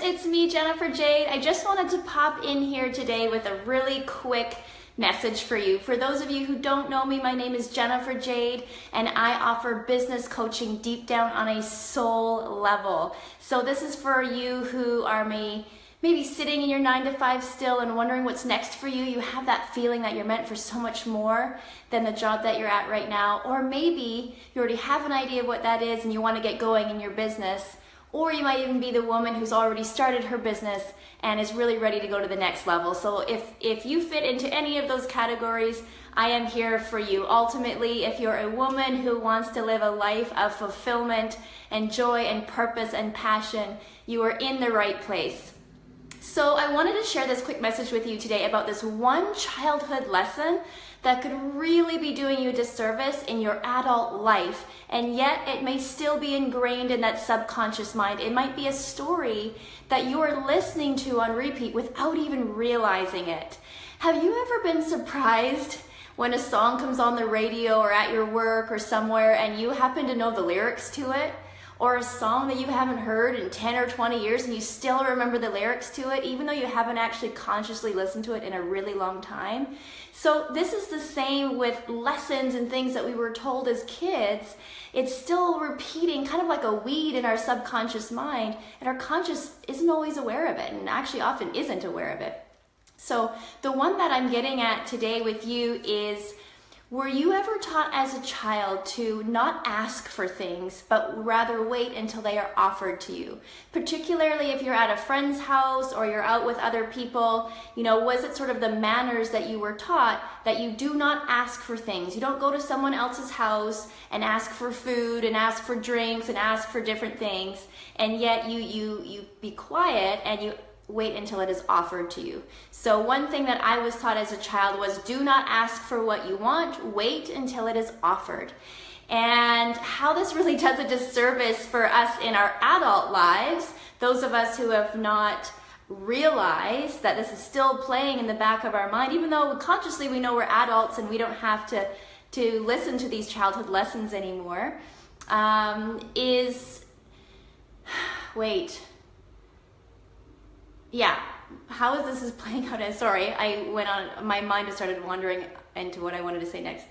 it's me, Jennifer Jayde. I just wanted to pop in here today with a really quick message for you. For those of you who don't know me, my name is Jennifer Jayde, and I offer business coaching deep down on a soul level. So this is for you who are maybe sitting in your 9-to-5 still and wondering what's next for you. You have that feeling that you're meant for so much more than the job that you're at right now. Or maybe you already have an idea of what that is and you want to get going in your business. Or you might even be the woman who's already started her business and is really ready to go to the next level. So if you fit into any of those categories, I am here for you. Ultimately, if you're a woman who wants to live a life of fulfillment and joy and purpose and passion, you are in the right place. So I wanted to share this quick message with you today about this one childhood lesson that could really be doing you a disservice in your adult life, and yet it may still be ingrained in that subconscious mind. It might be a story that you are listening to on repeat without even realizing it. Have you ever been surprised when a song comes on the radio or at your work or somewhere and you happen to know the lyrics to it? Or a song that you haven't heard in 10 or 20 years and you still remember the lyrics to it, even though you haven't actually consciously listened to it in a really long time. So this is the same with lessons and things that we were told as kids. It's still repeating, kind of like a weed in our subconscious mind, and our conscious isn't always aware of it, and actually often isn't aware of it. So the one that I'm getting at today with you is, were you ever taught as a child to not ask for things, but rather wait until they are offered to you? Particularly if you're at a friend's house or you're out with other people, was it sort of the manners that you were taught that you do not ask for things? You don't go to someone else's house and ask for food and ask for drinks and ask for different things, and yet you be quiet and you wait until it is offered to you. So one thing that I was taught as a child was, do not ask for what you want, wait until it is offered. And how this really does a disservice for us in our adult lives, those of us who have not realized that this is still playing in the back of our mind, even though consciously we know we're adults and we don't have to listen to these childhood lessons anymore, how is this playing out? Sorry, my mind just started wandering into what I wanted to say next.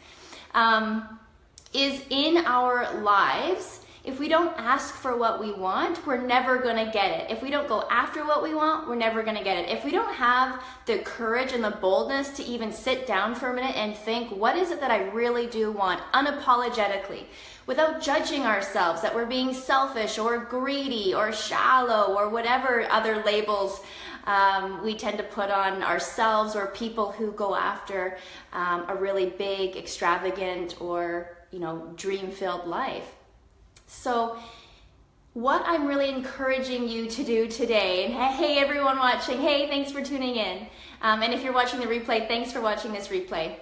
Is in our lives, if we don't ask for what we want, we're never gonna get it. If we don't go after what we want, we're never gonna get it. If we don't have the courage and the boldness to even sit down for a minute and think, what is it that I really do want, unapologetically, without judging ourselves that we're being selfish or greedy or shallow or whatever other labels we tend to put on ourselves or people who go after a really big, extravagant, or dream-filled life. So what I'm really encouraging you to do today, and hey everyone watching, hey, thanks for tuning in. And if you're watching the replay, thanks for watching this replay.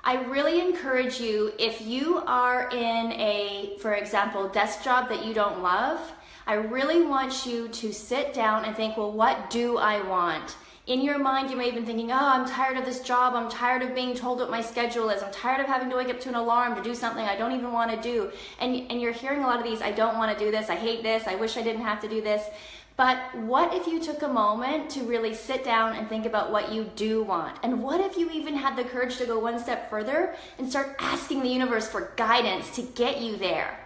I really encourage you, if you are in a, for example, desk job that you don't love, I really want you to sit down and think, well, what do I want? In your mind, you may have been thinking, oh, I'm tired of this job. I'm tired of being told what my schedule is. I'm tired of having to wake up to an alarm to do something I don't even want to do. And you're hearing a lot of these, I don't want to do this. I hate this. I wish I didn't have to do this. But what if you took a moment to really sit down and think about what you do want? And what if you even had the courage to go one step further and start asking the universe for guidance to get you there?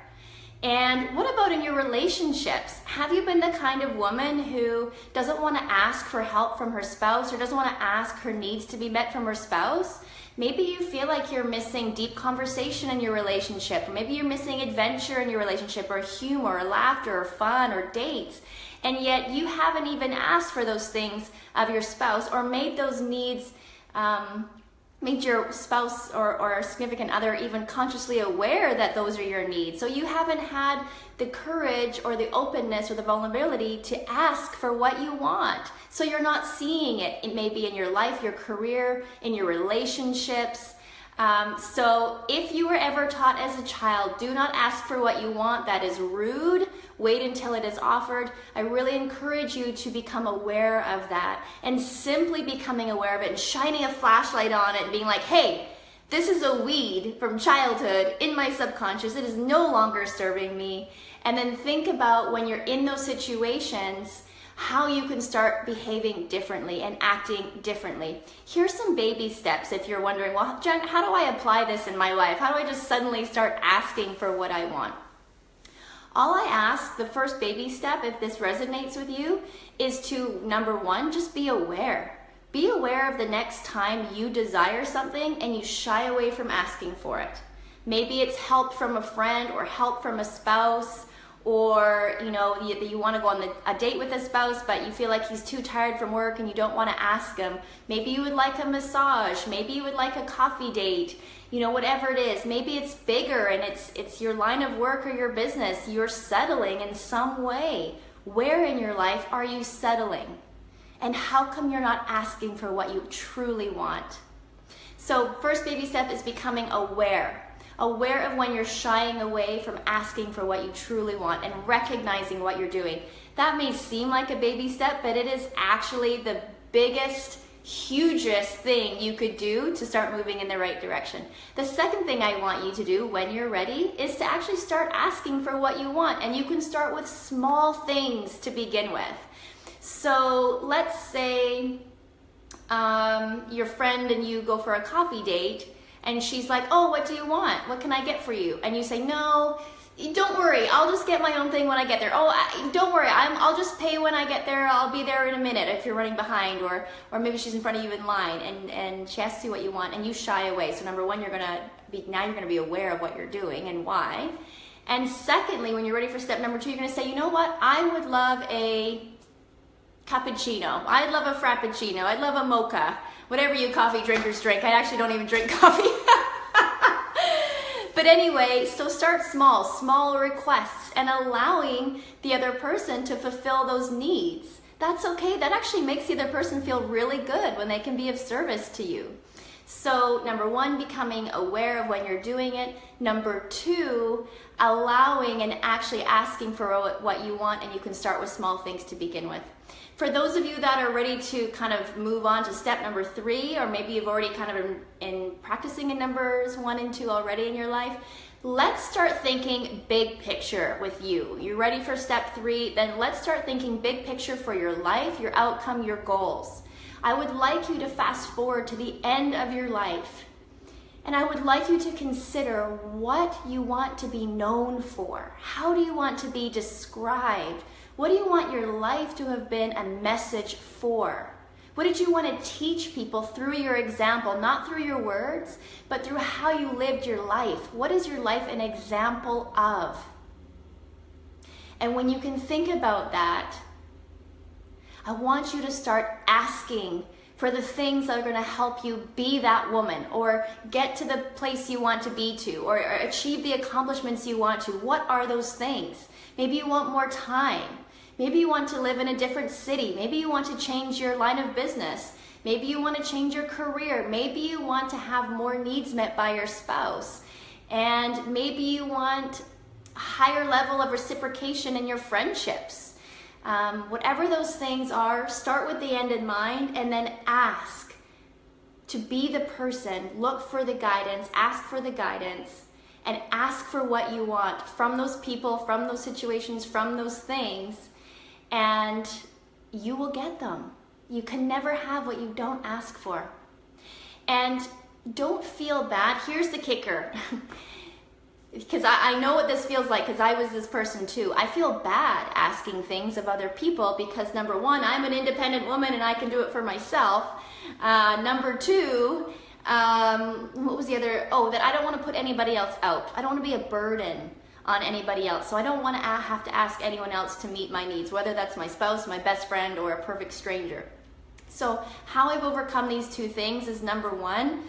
And what about in your relationships? Have you been the kind of woman who doesn't want to ask for help from her spouse or doesn't want to ask her needs to be met from her spouse? Maybe you feel like you're missing deep conversation in your relationship, or maybe you're missing adventure in your relationship, or humor, or laughter, or fun, or dates, and yet you haven't even asked for those things of your spouse or made those needs, made your spouse or significant other even consciously aware that those are your needs. So you haven't had the courage or the openness or the vulnerability to ask for what you want. So you're not seeing it. It may be in your life, your career, in your relationships. So if you were ever taught as a child, do not ask for what you want, that is rude, wait until it is offered, I really encourage you to become aware of that, and simply becoming aware of it and shining a flashlight on it and being like, hey, this is a weed from childhood in my subconscious, it is no longer serving me. And then think about when you're in those situations, how you can start behaving differently and acting differently. Here's some baby steps if you're wondering, well, Jen, how do I apply this in my life? How do I just suddenly start asking for what I want? All I ask, the first baby step, if this resonates with you, is to, number one, just be aware. Be aware of the next time you desire something and you shy away from asking for it. Maybe it's help from a friend or help from a spouse, or you want to go on a date with a spouse, but you feel like he's too tired from work and you don't want to ask him. Maybe you would like a massage. Maybe you would like a coffee date. Whatever it is. Maybe it's bigger and it's your line of work or your business. You're settling in some way. Where in your life are you settling? And how come you're not asking for what you truly want? So first baby step is becoming aware. Aware of when you're shying away from asking for what you truly want and recognizing what you're doing. That may seem like a baby step, but it is actually the biggest, hugest thing you could do to start moving in the right direction. The second thing I want you to do when you're ready is to actually start asking for what you want. And you can start with small things to begin with. So let's say your friend and you go for a coffee date, and she's like, oh, what do you want? What can I get for you? And you say, no, don't worry. I'll just get my own thing when I get there. Oh, don't worry. I'll just pay when I get there. I'll be there in a minute if you're running behind. Or maybe she's in front of you in line and she asks you what you want and you shy away. So number one, you're going to be aware of what you're doing and why. And secondly, when you're ready for step number two, you're going to say, you know what? I would love a cappuccino. I'd love a frappuccino. I'd love a mocha. Whatever you coffee drinkers drink. I actually don't even drink coffee. But anyway, so start small requests, and allowing the other person to fulfill those needs. That's okay. That actually makes the other person feel really good when they can be of service to you. So number one, becoming aware of when you're doing it. Number two, allowing and actually asking for what you want, and you can start with small things to begin with. For those of you that are ready to kind of move on to step number three, or maybe you've already kind of been practicing in numbers 1 and 2 already in your life, let's start thinking big picture with you. You're ready for step 3? Then let's start thinking big picture for your life, your outcome, your goals. I would like you to fast forward to the end of your life. And I would like you to consider what you want to be known for. How do you want to be described? What do you want your life to have been a message for? What did you want to teach people through your example, not through your words, but through how you lived your life? What is your life an example of? And when you can think about that, I want you to start asking for the things that are going to help you be that woman, or get to the place you want to be to, or achieve the accomplishments you want to. What are those things? Maybe you want more time. Maybe you want to live in a different city. Maybe you want to change your line of business. Maybe you want to change your career. Maybe you want to have more needs met by your spouse. And maybe you want a higher level of reciprocation in your friendships. Whatever those things are, start with the end in mind, and then ask to be the person. Look for the guidance, ask for the guidance, and ask for what you want from those people, from those situations, from those things, and you will get them. You can never have what you don't ask for. And don't feel bad. Here's the kicker. Because I know what this feels like, because I was this person too. I feel bad asking things of other people because, number one, I'm an independent woman and I can do it for myself. Number two, what was the other? Oh, that I don't want to put anybody else out. I don't want to be a burden on anybody else. So I don't want to have to ask anyone else to meet my needs, whether that's my spouse, my best friend, or a perfect stranger. So how I've overcome these two things is, number one,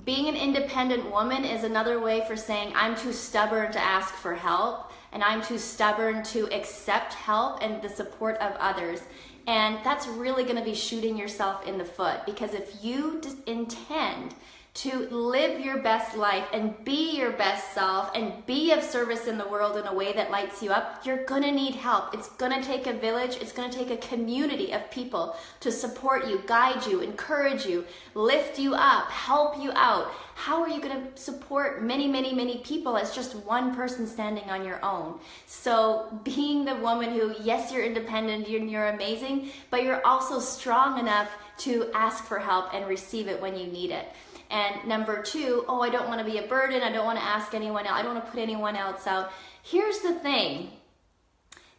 being an independent woman is another way for saying I'm too stubborn to ask for help, and I'm too stubborn to accept help and the support of others. And that's really going to be shooting yourself in the foot, because if you intend to live your best life and be your best self and be of service in the world in a way that lights you up, you're gonna need help. It's gonna take a village, it's gonna take a community of people to support you, guide you, encourage you, lift you up, help you out. How are you gonna support many, many, many people as just one person standing on your own? So being the woman who, yes, you're independent, you're amazing, but you're also strong enough to ask for help and receive it when you need it. And number two, oh, I don't want to be a burden. I don't want to ask anyone else. I don't want to put anyone else out. Here's the thing.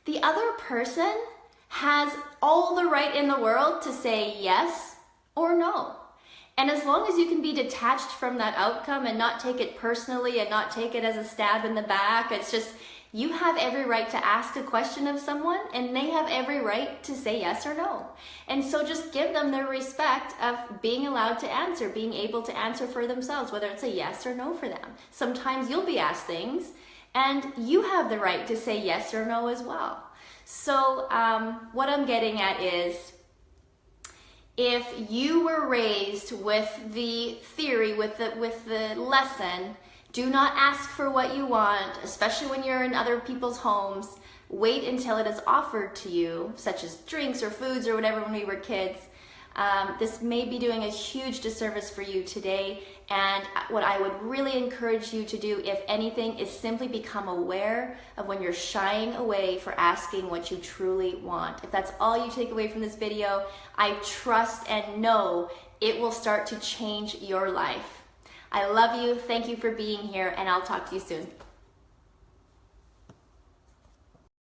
The other person has all the right in the world to say yes or no. And as long as you can be detached from that outcome and not take it personally and not take it as a stab in the back, it's just, you have every right to ask a question of someone and they have every right to say yes or no. And so just give them their respect of being allowed to answer, being able to answer for themselves, whether it's a yes or no for them. Sometimes you'll be asked things and you have the right to say yes or no as well. So what I'm getting at is, if you were raised with the theory, with the lesson, do not ask for what you want, especially when you're in other people's homes. Wait until it is offered to you, such as drinks or foods or whatever when we were kids. This may be doing a huge disservice for you today. And what I would really encourage you to do, if anything, is simply become aware of when you're shying away for asking what you truly want. If that's all you take away from this video, I trust and know it will start to change your life. I love you. Thank you for being here, and I'll talk to you soon.